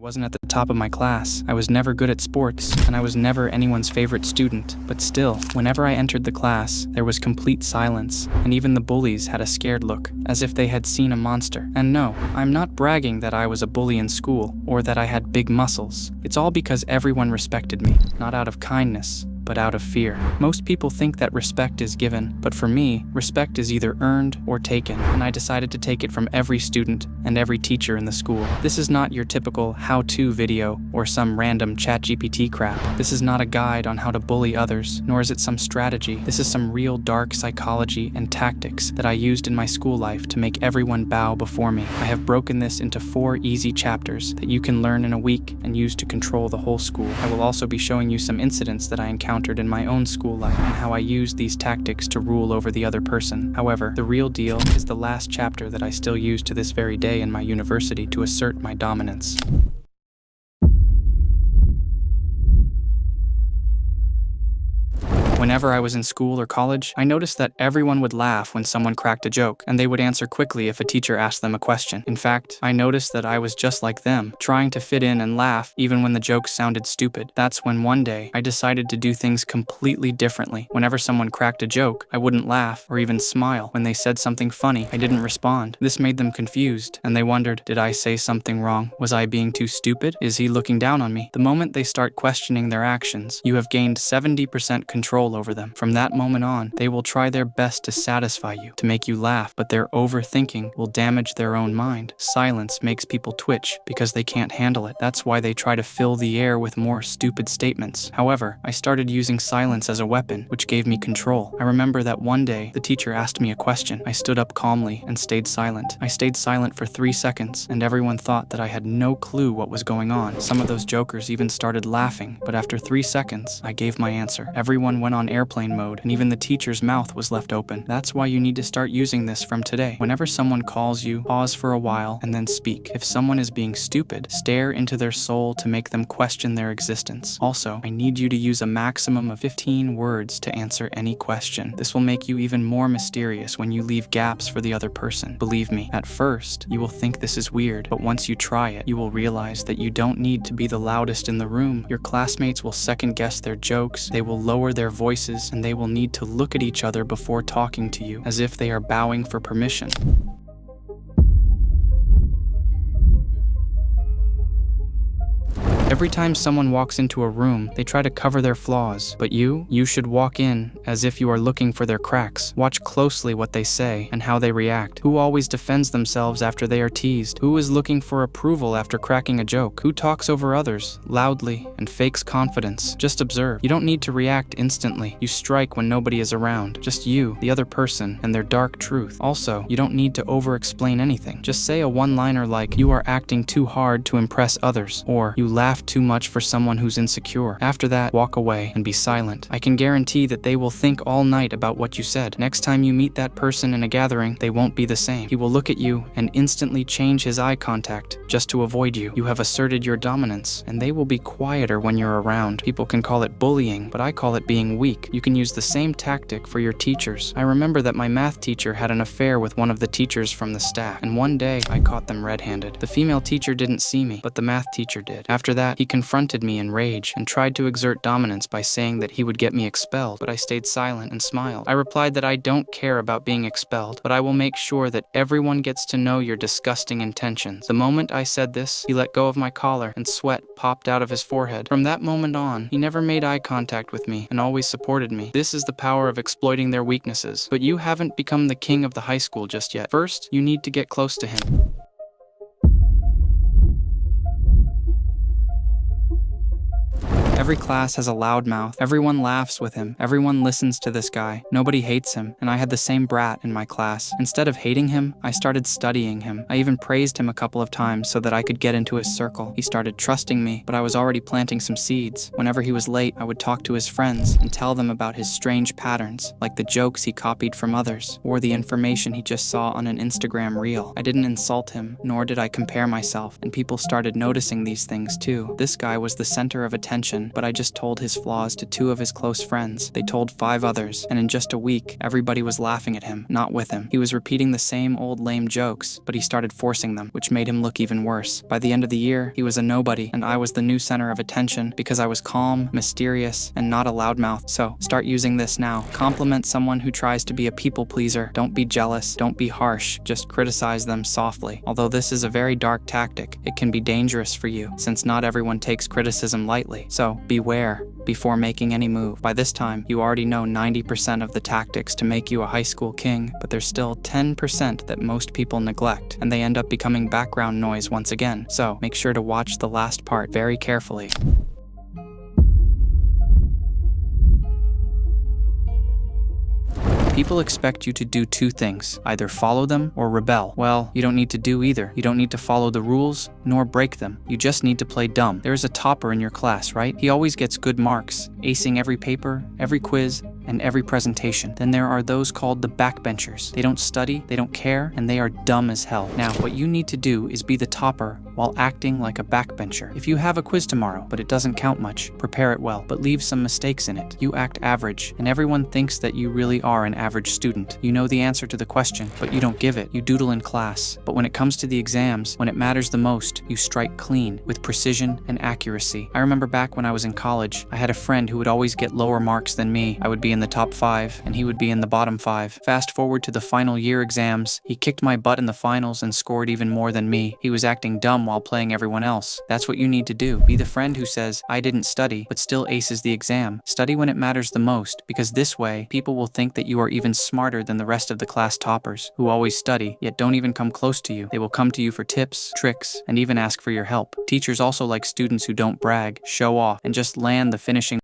I wasn't at the top of my class, I was never good at sports, and I was never anyone's favorite student. But still, whenever I entered the class, there was complete silence, and even the bullies had a scared look, as if they had seen a monster. And no, I'm not bragging that I was a bully in school, or that I had big muscles. It's all because everyone respected me, not out of kindness, but out of fear. Most people think that respect is given, but for me, respect is either earned or taken, and I decided to take it from every student and every teacher in the school. This is not your typical how-to video or some random ChatGPT crap. This is not a guide on how to bully others, nor is it some strategy. This is some real dark psychology and tactics that I used in my school life to make everyone bow before me. I have broken this into 4 easy chapters that you can learn in a week and use to control the whole school. I will also be showing you some incidents that I encountered in my own school life and how I used these tactics to rule over the other person. However, the real deal is the last chapter that I still use to this very day in my university to assert my dominance. Whenever I was in school or college, I noticed that everyone would laugh when someone cracked a joke, and they would answer quickly if a teacher asked them a question. In fact, I noticed that I was just like them, trying to fit in and laugh even when the jokes sounded stupid. That's when one day, I decided to do things completely differently. Whenever someone cracked a joke, I wouldn't laugh or even smile. When they said something funny, I didn't respond. This made them confused, and they wondered, did I say something wrong? Was I being too stupid? Is he looking down on me? The moment they start questioning their actions, you have gained 70% control over them. From that moment on, they will try their best to satisfy you, to make you laugh, but their overthinking will damage their own mind. Silence makes people twitch because they can't handle it. That's why they try to fill the air with more stupid statements. However, I started using silence as a weapon, which gave me control. I remember that one day, the teacher asked me a question. I stood up calmly and stayed silent. I stayed silent for 3 seconds, and everyone thought that I had no clue what was going on. Some of those jokers even started laughing, but after 3 seconds, I gave my answer. Everyone went on airplane mode, and even the teacher's mouth was left open. That's why you need to start using this from today. Whenever someone calls you, pause for a while and then speak. If someone is being stupid, stare into their soul to make them question their existence. Also, I need you to use a maximum of 15 words to answer any question. This will make you even more mysterious when you leave gaps for the other person. Believe me, at first, you will think this is weird, but once you try it, you will realize that you don't need to be the loudest in the room. Your classmates will second guess their jokes, they will lower their voices, and they will need to look at each other before talking to you, as if they are bowing for permission. Every time someone walks into a room, they try to cover their flaws, but you should walk in as if you are looking for their cracks. Watch closely what they say and how they react. Who always defends themselves after they are teased? Who is looking for approval after cracking a joke? Who talks over others, loudly, and fakes confidence? Just observe. You don't need to react instantly. You strike when nobody is around. Just you, the other person, and their dark truth. Also, you don't need to over-explain anything. Just say a one-liner like, "You are acting too hard to impress others," or "You laugh too much for someone who's insecure." After that, walk away and be silent. I can guarantee that they will think all night about what you said. Next time you meet that person in a gathering, they won't be the same. He will look at you and instantly change his eye contact just to avoid you. You have asserted your dominance, and they will be quieter when you're around. People can call it bullying, but I call it being weak. You can use the same tactic for your teachers. I remember that my math teacher had an affair with one of the teachers from the staff, and one day I caught them red-handed. The female teacher didn't see me, but the math teacher did. After that, he confronted me in rage and tried to exert dominance by saying that he would get me expelled, but I stayed silent and smiled. I replied that I don't care about being expelled, but I will make sure that everyone gets to know your disgusting intentions. The moment I said this, he let go of my collar and sweat popped out of his forehead. From that moment on, he never made eye contact with me and always supported me. This is the power of exploiting their weaknesses. But you haven't become the king of the high school just yet. First, you need to get close to him. Every class has a loudmouth. Everyone laughs with him. Everyone listens to this guy. Nobody hates him, and I had the same brat in my class. Instead of hating him, I started studying him. I even praised him a couple of times so that I could get into his circle. He started trusting me, but I was already planting some seeds. Whenever he was late, I would talk to his friends and tell them about his strange patterns, like the jokes he copied from others, or the information he just saw on an Instagram reel. I didn't insult him, nor did I compare myself, and people started noticing these things too. This guy was the center of attention, but but I just told his flaws to 2 of his close friends. They told 5 others, and in just a week, everybody was laughing at him, not with him. He was repeating the same old lame jokes, but he started forcing them, which made him look even worse. By the end of the year, he was a nobody, and I was the new center of attention because I was calm, mysterious, and not a loudmouth. So, start using this now. Compliment someone who tries to be a people pleaser. Don't be jealous, don't be harsh, just criticize them softly. Although this is a very dark tactic, it can be dangerous for you, since not everyone takes criticism lightly. So, beware before making any move. By this time, you already know 90% of the tactics to make you a high school king, but there's still 10% that most people neglect, and they end up becoming background noise once again. So, make sure to watch the last part very carefully. People expect you to do 2 things, either follow them or rebel. Well, you don't need to do either. You don't need to follow the rules, nor break them. You just need to play dumb. There's a topper in your class, right? He always gets good marks, acing every paper, every quiz, and every presentation. Then there are those called the backbenchers. They don't study, they don't care, and they are dumb as hell. Now, what you need to do is be the topper while acting like a backbencher. If you have a quiz tomorrow, but it doesn't count much, prepare it well, but leave some mistakes in it. You act average, and everyone thinks that you really are an average student. You know the answer to the question, but you don't give it. You doodle in class. But when it comes to the exams, when it matters the most, you strike clean, with precision and accuracy. I remember back when I was in college, I had a friend who would always get lower marks than me. I would be in the top 5, and he would be in the bottom 5. Fast forward to the final year exams, he kicked my butt in the finals and scored even more than me. He was acting dumb while playing everyone else. That's what you need to do. Be the friend who says, I didn't study, but still aces the exam. Study when it matters the most, because this way, people will think that you are even smarter than the rest of the class toppers, who always study, yet don't even come close to you. They will come to you for tips, tricks, and even ask for your help. Teachers also like students who don't brag, show off, and just land the finishing